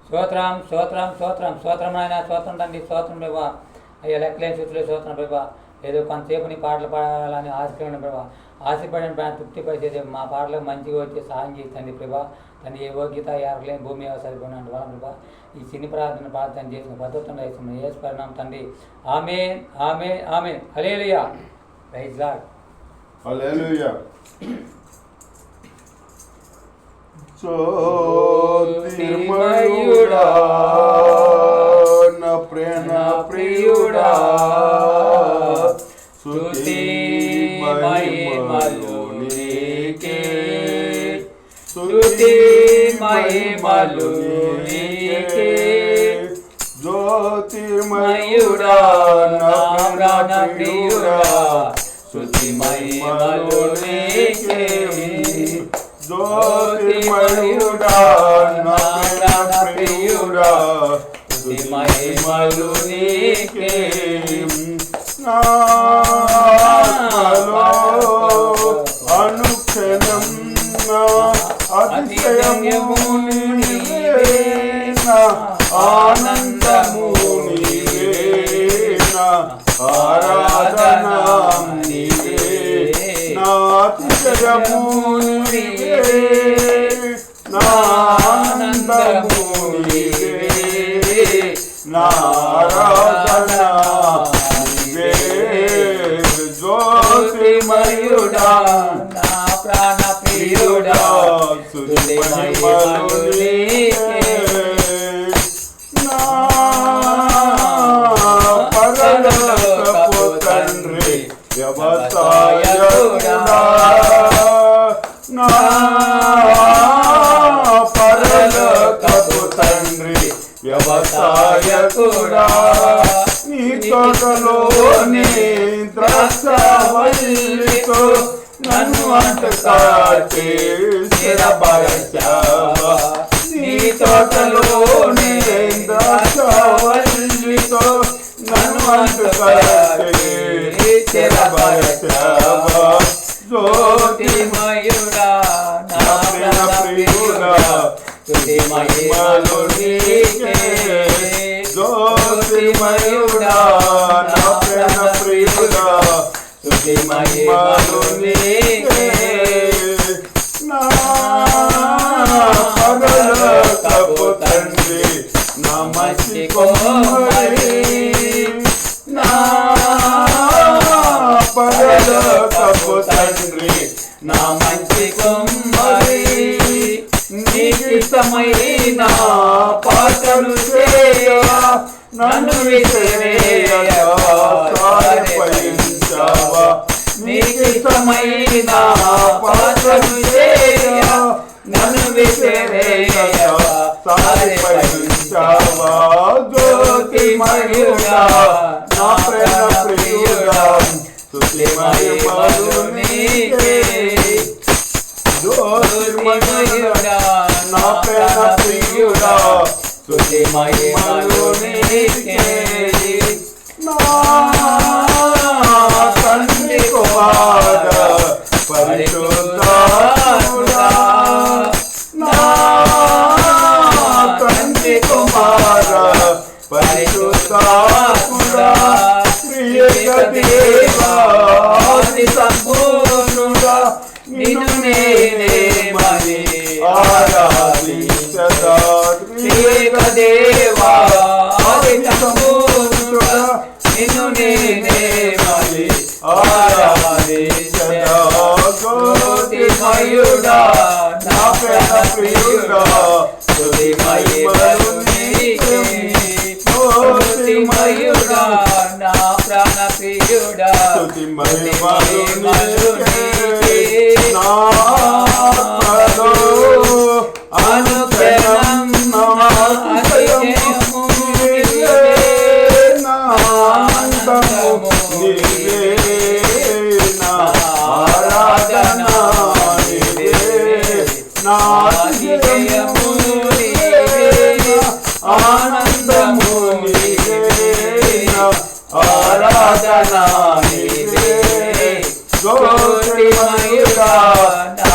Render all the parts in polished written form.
స్తోత్రం స్తోత్రం స్తోత్రం స్తోత్రం నాయన, స్తోత్రం తండ్రి, స్తోత్రం ప్రభా. అయ్యా లెక్కలేని స్థితిలో స్తోత్రం ప్రభా. ఏదో కొంతసేపు నీ పాటలు పాడాలని ఆశపడిన ప్రభా, ఆశపడిన ప్రాణం తృప్తిపరిచేది మా పాటలకు మంచిగా వచ్చే సహాయం చేస్తుంది ప్రభా. తను ఏ యోగ్యత ఎరగలేని భూమి సరిపోయినట్టు వాళ్ళ ప్రభా. ఈ చిన్ని ప్రార్థన చేసిన పద్ధతులు వేస్తున్నాం ఏ పరిణామం తండ్రి. ఆమేన్ ఆమేన్ ఆమేన్. హల్లెలూయా. Praise lord. హల్లెలూయా. జ్యోతిర్మయుడా నా ప్రియుడా, స్తుతి మహిమలు నీకే, స్తుతి మహిమలు నీకే. జ్యోతిర్మయుడా నా ప్రియుడా, స్తుతి మహిమలు నీకే. జ్యోతిర్మయుడా నా ప్రియుడా, స్తుతి మహిమలు నీకే. నా ఆత్మలో అనుక్షణం అతిశయము నీవే, నా ఆనందము నీవే, నా ఆరాధన నీవే, నా అతిశయము నీవే, నా ఆనందము నీవే, నా ఆరాధన నీవే. జ్యోతిర్మయుడా నా ప్రాణ ప్రియుడా, స్తుతి మహిమలు నీకే. నా పరలోకపు తండ్రి వ్యవసాయకుడా, నా పరలోకపు తండ్రి వ్యవసాయకుడా, నీ తోటలోని ద్రాక్షవల్లితో నన్ను అంటకాచి స్థిరపరచావా. నీ తోటలోని ద్రాక్షవల్లితో నన్ను అంటకాచి స్థిరపరచావా. జ్యోతిర్మయుడా నా ప్రియుడా, స్తుతి మహిమలు నీకే. జ్యోతిర్మయుడా నా ప్రియుడా, స్తుతి మహిమలు నీకే. నా పరలోకపు తండ్రి నా మంచి కుమారి, నా పరలోకపు తండ్రి నా మంచి కుమ్మరి, నీకిష్టమైన పాటలు చేయ నన్ను విసిరేయవా. నీకిష్టమైన పాటలు చేయ నన్ను విసిరేయవా. జ్యోతిర్మయుడా నా ప్రియుడా, స్తుతి మహిమలు నీకే. జ్యోతిర్మయుడా నా ప్రియుడా, స్తుతి మహిమలు నీకే. నా తండ్రి కుమార పరిశుద్ధాత్ముడా, నా తండ్రి కుమార పరిశుద్ధాత్ముడా, త్రియేక దేవా ఆది సంపూర్ణుడా, నిన్ను నేనే మని ఆరాధించదా. త్రియేక దేవా ఆది సంపూర్ణుడా, నిన్ను నేనే మని ఆరాధించదా. జ్యోతిర్మయుడా నా ప్రియుడా, స్తుతి మహిమలు నీకే. జ్యోతిర్మయుడా నా ప్రాణ ప్రియుడా, స్తుతి మహిమలు నీకే. నా ఆత్మలో అనుక్షణం అతిశయము నీవే, నా ఆనందము నీవే, నా ఆరాధన నీవే, నా అతిశయము నీవే, నా ఆనందము నీవే, నా ఆరాధన నీవే. జ్యోతిర్మయుడా నా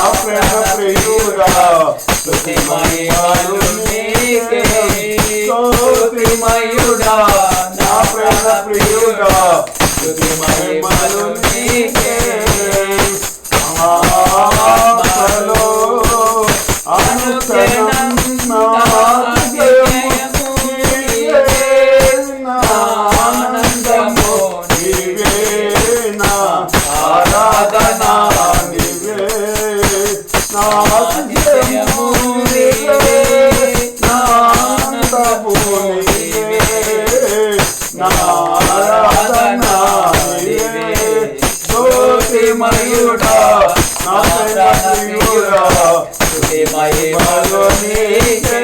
మహిమలు నీకే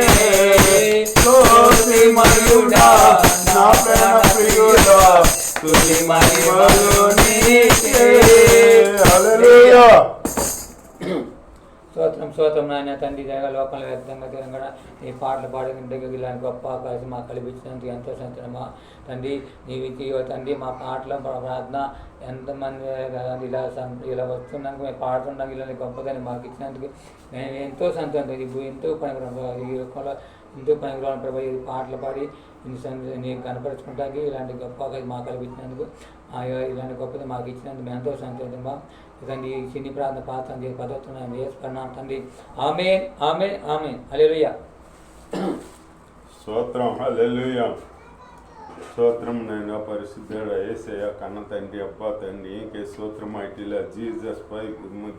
స్తుతిమయుడా నా ప్రాణ ప్రియుడా స్తుతి మహిమలు నీకే హల్లెలూయా స్తోత్రం స్తోత్రం నాయన తండ్రి దయగా లోకంలో వ్యక్తంగా తెలంగాణ ఈ పాటలు పాడేందుకు ఇలాంటి గొప్ప అవకాశం మాకు కల్పించినందుకు ఎంతో సంతోషమా తండ్రి నీవి తండ్రి మా పాటల ప్రార్థన ఎంతమంది ఇలా వస్తున్నందుకు మేము పాడుతుండగా ఇలాంటి గొప్పదని మాకు ఇచ్చినందుకు మేము ఎంతో సంతోషం ఎంతో పనికిరాం ఈ రూపంలో ఎంతో పనికిరాని ప్రభావ ఈ పాటలు పాడి నీకు కనపరుచుకుంటానికి ఇలాంటి గొప్ప అవకాశం మాకు కల్పించినందుకు ఇలాంటి గొప్పది మాకు ఇచ్చినందుకు మేము ఎంతో సంతోషమా తండ్రి ఈ చిన్ని ప్రార్థన పాత్ర పదవుతున్నాను వేసుకున్నాం తండ్రి ఆమేన్ ఆమేన్ ఆమేన్ హల్లెలూయా స్తోత్రం హల్లెలూయా స్తోత్రం నైనా పరిశుద్ధుడా యేసయ్య కన్న తండ్రి అబ్బా తండ్రి ఇంకే స్తోత్రం ఐటీలా జీసస్ పై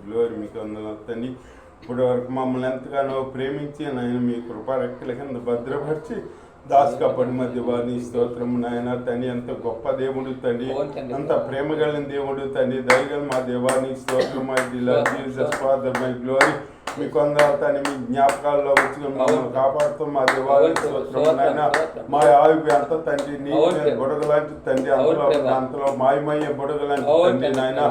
గ్లోరీ మీకు అందులో తండ్రి ఇప్పటి వరకు మమ్మల్ని ఎంతగానో ప్రేమించి నాయన మీ కృపా రెక్కల కింద భద్రపరిచి దాసుకప్పటి మధ్య వారిని స్తోత్రం నాయన తండ్రి ఎంత గొప్ప దేవుడు తండ్రి అంత ప్రేమ కలిగిన దేవుడు తండ్రి దయగల మా దేవాన్ని స్తోత్రం ఐటీలా జీసస్ ఫాదర్ మై గ్లోరీ మీకు అందరూ మీ జ్ఞాపకాల్లో వచ్చి మమ్మల్ని కాపాడుతూ మా దేవాలయ స్తోత్రం నాయన మా ఆయువు అంత తండ్రి నీ బుడగలాంటి తండ్రి అంతలో మాయమయ్యే బుడగలాంటి తండ్రి నాయన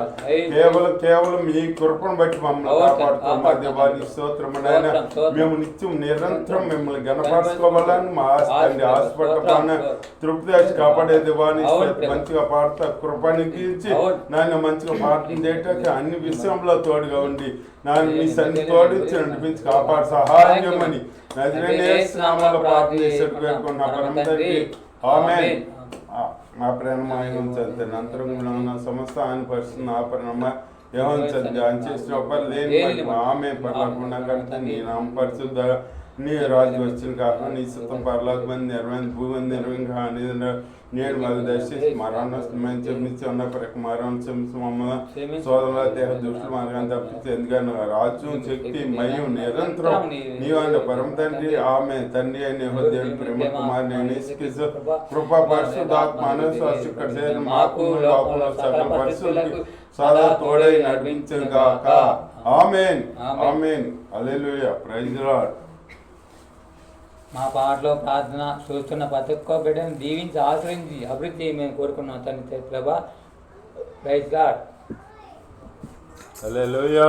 కేవలం మీ కృపను బట్టి మమ్మల్ని కాపాడుతూ మా దేవాలయ స్తోత్రం నాయన మేము నిత్యం నిరంతరం మిమ్మల్ని గణపరచుకోవాలని మా తండ్రి హాస్పిటల్ తృప్తి కాపాడే దేవాన్ని మంచిగా పాడుతా కృపని తీర్చి నాయన మంచిగా పాడుతుందేటకి అన్ని విషయంలో తోడుగా ఉండి నాన్న మీ సన్ని తోడించి నడిపించి కాపాడు సహాయమని నామాల ప్రార్థన చేసేట్టు పేర్కొన్న పరమ తండ్రి ఆమేన్ మా ప్రేమ అంతరంగంలో సమస్త ఆయన పరిస్థితి నా పరిణామ ఏమంచండి ఆయన చేసిన ఒకరు లేని ఆమె పర్లాకుండా కడితే నీ నామ పరిశుద్ధ నీ రాజు వచ్చిన కాక నీ సుతం పర్లాకు మంది నిర్వహణ భూమి నిర్వహణ నేడు మాకు దర్శించి మరణం చెప్పించి ఉన్న ప్రక మరణం మమ్మ సోదరుల దేహ దృష్టి మార్గాన్ని తప్పించి ఎందుకని రాజ్యం శక్తి మయం నిరంతరం నీవన్న పరమ తండ్రి ఆమె తండ్రి అయిన దేవుడు ప్రేమ కుమారుని కృపా పరిశుద్ధాత్మ అనుశ్వాస మాకు లోపల సకల పరిశుద్ధులకు సదా తోడై నడిపించుగాక ఆమేన్ ఆమేన్ హల్లెలూయా ప్రైజ్ ది లార్డ్ మా పాటలో ప్రార్థన చూస్తున్న ప్రతి ఒక్క బిడ్డను దీవించి ఆశ్రయించి అభివృద్ధి మేము కోరుకున్నాం తండ్రి ప్రభా ప్రైజ్ ది లార్డ్ హల్లెలూయా